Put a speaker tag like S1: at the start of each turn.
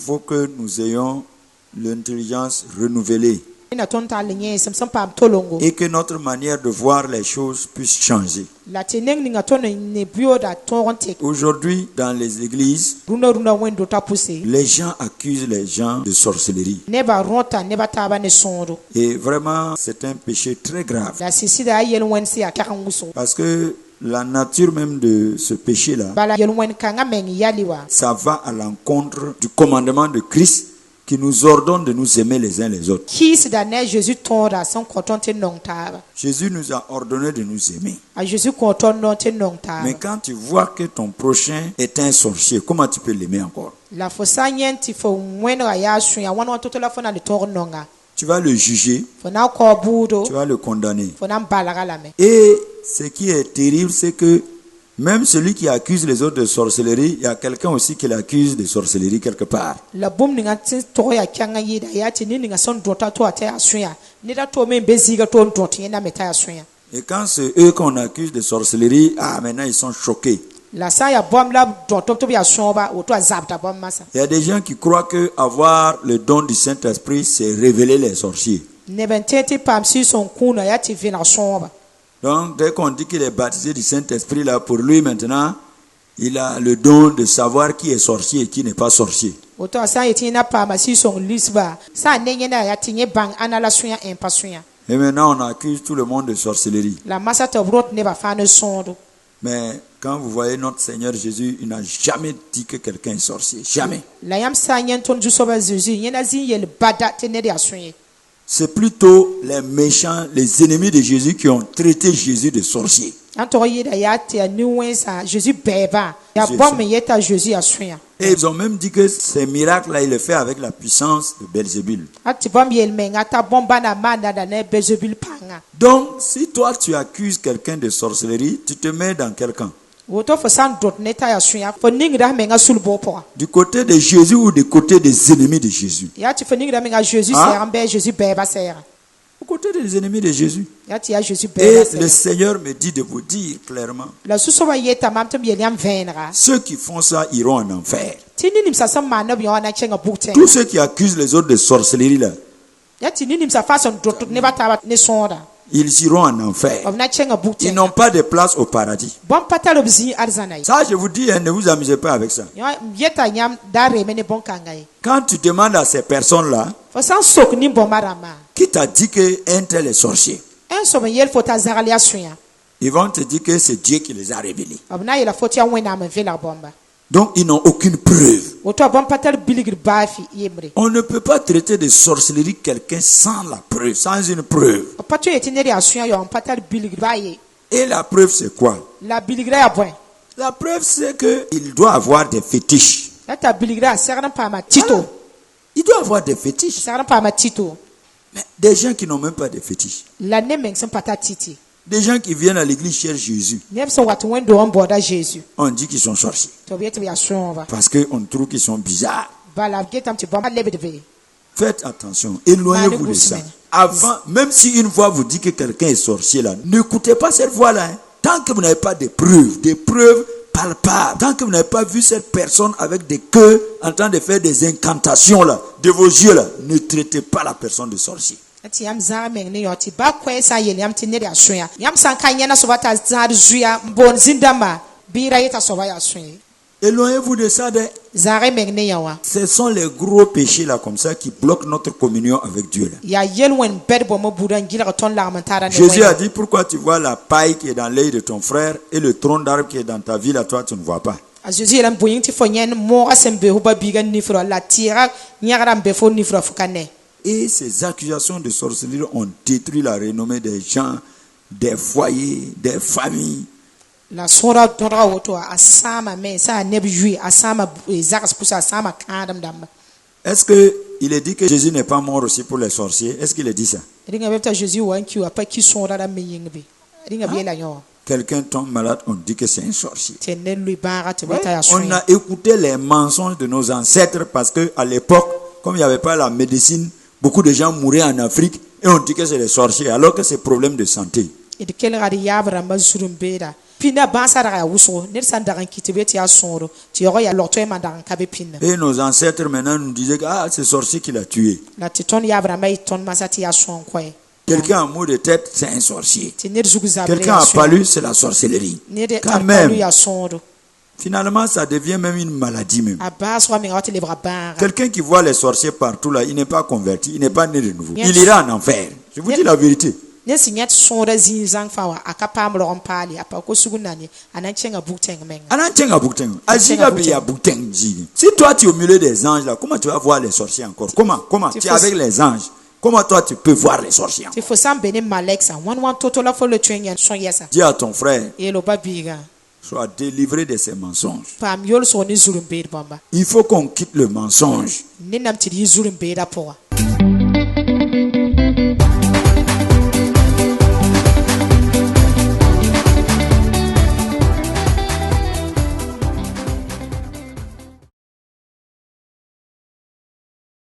S1: faut que nous ayons l'intelligence renouvelée et que notre manière de voir les choses puisse changer. Aujourd'hui, dans les églises, les gens accusent les gens de sorcellerie. Et vraiment, c'est un péché très grave. Parce que la nature même de ce péché-là, ça va à l'encontre du commandement de Christ qui nous ordonne de nous aimer les uns les autres. Jésus nous a ordonné de nous aimer. Mais quand tu vois que ton prochain est un sorcier, comment tu peux l'aimer encore? Tu vas le juger, tu vas le condamner. Et ce qui est terrible, c'est que même celui qui accuse les autres de sorcellerie, il y a quelqu'un aussi qui l'accuse de sorcellerie quelque part. Et quand c'est eux qu'on accuse de sorcellerie, maintenant ils sont choqués. Il y a des gens qui croient que avoir le don du Saint-Esprit, c'est révéler les sorciers. Donc, dès qu'on dit qu'il est baptisé du Saint-Esprit, là, pour lui maintenant, il a le don de savoir qui est sorcier et qui n'est pas sorcier. Et maintenant, on accuse tout le monde de sorcellerie. Mais quand vous voyez notre Seigneur Jésus, il n'a jamais dit que quelqu'un est sorcier. Jamais. C'est plutôt les méchants, les ennemis de Jésus qui ont traité Jésus de sorcier. Et ils ont même dit que ces miracles-là, il les fait avec la puissance de Belzébul. Donc, si toi tu accuses quelqu'un de sorcellerie, tu te mets dans quel camp? Du côté de Jésus ou du côté des ennemis de Jésus? Du côté des ennemis de Jésus. Et le Seigneur me dit de vous dire clairement, ceux qui font ça iront en enfer. Tous ceux qui accusent les autres de sorcellerie là, ils iront en enfer. Ils n'ont pas de place au paradis. Ça, je vous dis, ne vous amusez pas avec ça. Quand tu demandes à ces personnes-là, qui t'a dit qu'un tel est sorcier, ils vont te dire que c'est Dieu qui les a révélés. Donc, ils n'ont aucune preuve. On ne peut pas traiter de sorcellerie quelqu'un sans la preuve, sans une preuve. Et la preuve, c'est quoi? La preuve, c'est qu'il doit avoir des fétiches. Il doit avoir des fétiches. Mais des gens qui n'ont même pas de fétiches. Des gens qui viennent à l'église cherchent Jésus. On dit qu'ils sont sorciers. Parce qu'on trouve qu'ils sont bizarres. Faites attention. Éloignez-vous de ça. Avant, même si une voix vous dit que quelqu'un est sorcier là, n'écoutez pas cette voix-là. Tant que vous n'avez pas de preuves palpables, tant que vous n'avez pas vu cette personne avec des queues en train de faire des incantations là, de vos yeux là, ne traitez pas la personne de sorcier. Éloignez-vous de ça. Ce sont les gros péchés là comme ça qui bloquent notre communion avec Dieu là. Jésus a dit, pourquoi tu vois la paille qui est dans l'œil de ton frère et le tronc d'arbre qui est dans ta vie là, toi tu ne vois pas. Et ces accusations de sorcellerie ont détruit la renommée des gens, des foyers, des familles. Est-ce qu'il est dit que Jésus n'est pas mort aussi pour les sorciers? Est-ce qu'il a dit ça? Quelqu'un tombe malade, on dit que c'est un sorcier. On a écouté les mensonges de nos ancêtres parce qu'à l'époque, comme il n'y avait pas la médecine, beaucoup de gens mouraient en Afrique et on dit que c'est des sorciers alors que c'est problème de santé. Puis Et nos ancêtres maintenant nous disaient que c'est sorcier qui l'a tué. Quelqu'un a mot de tête, c'est un sorcier. Quelqu'un a palu, c'est la sorcellerie. Quand même, finalement, ça devient même une maladie même. Quelqu'un qui voit les sorciers partout là, il n'est pas converti, il n'est pas né de nouveau. Il ira en enfer. Je vous dis la vérité. Si toi tu es au milieu des anges là, comment tu vas voir les sorciers encore? Comment? Tu es avec les anges. Comment toi tu peux voir les sorciers? Dis à ton frère, sois délivré de ces mensonges. Il faut qu'on quitte le mensonge.